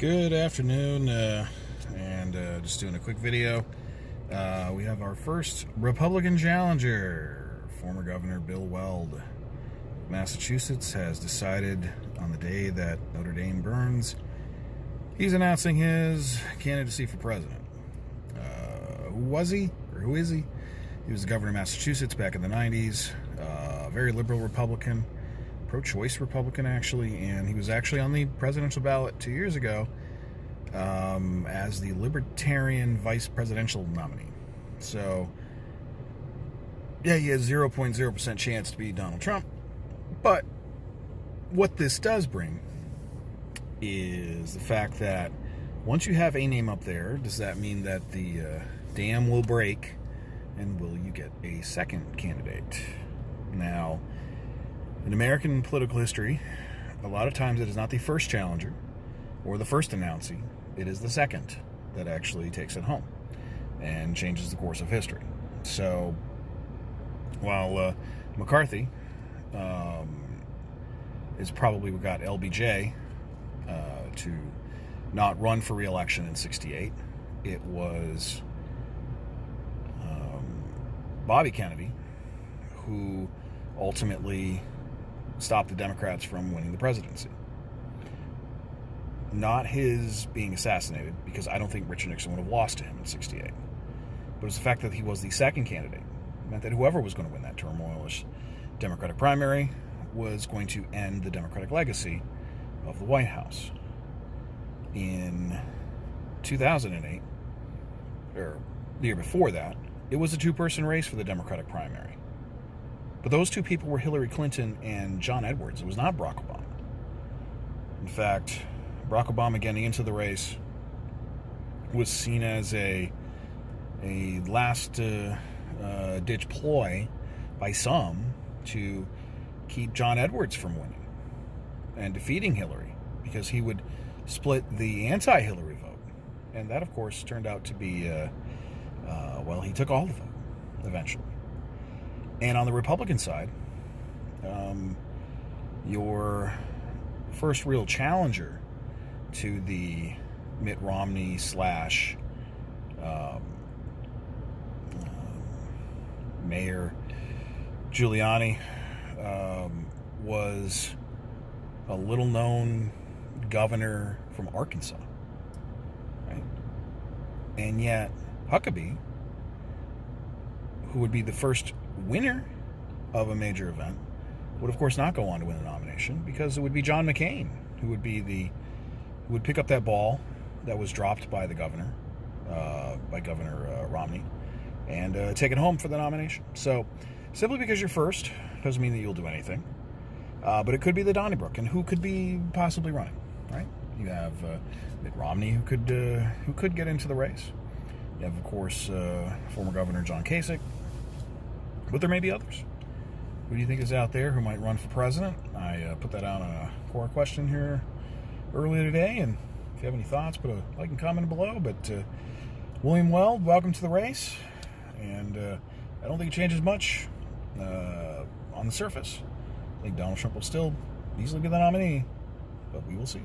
Good afternoon, just doing a quick video. We have our first Republican challenger, former Governor Bill Weld. Massachusetts has decided on the day that Notre Dame burns, he's announcing his candidacy for president. Who was he, or who is he? He was the governor of Massachusetts back in the 90s, very liberal Republican, pro-choice Republican actually, and he was actually on the presidential ballot 2 years ago as the Libertarian vice presidential nominee. So, yeah, he has 0.0% chance to beat Donald Trump. But what this does bring is the fact that once you have a name up there, does that mean that the dam will break, and will you get a second candidate? Now, in American political history, a lot of times it is not the first challenger or the first announcee, it is the second that actually takes it home and changes the course of history. So, while McCarthy is probably what got LBJ to not run for re-election in '68, it was Bobby Kennedy who ultimately stopped the Democrats from winning the presidency. Not his being assassinated, because I don't think Richard Nixon would have lost to him in '68. But it was the fact that he was the second candidate. It meant that whoever was going to win that turmoilish Democratic primary was going to end the Democratic legacy of the White House. In 2008, or the year before that, it was a two-person race for the Democratic primary. But those two people were Hillary Clinton and John Edwards. It was not Barack Obama. In fact, Barack Obama getting into the race was seen as a last-ditch ploy by some to keep John Edwards from winning and defeating Hillary, because he would split the anti-Hillary vote. And that, of course, turned out to be, he took all the vote eventually. And on the Republican side, your first real challenger to the Mitt Romney / Mayor Giuliani was a little-known governor from Arkansas, right? And yet Huckabee, who would be the first winner of a major event, would of course not go on to win the nomination, because it would be John McCain who would pick up that ball that was dropped by the governor, by Governor Romney, and take it home for the nomination. So, simply because you're first doesn't mean that you'll do anything. But it could be the Donnybrook, and who could be possibly running, right? You have Mitt Romney, who could get into the race. You have, of course, former Governor John Kasich. But there may be others. Who do you think is out there who might run for president? I put that out on a core question here earlier today, and if you have any thoughts, put a like and comment below. But William Weld, welcome to the race, and I don't think it changes much on the surface. I think Donald Trump will still easily be the nominee, but we will see.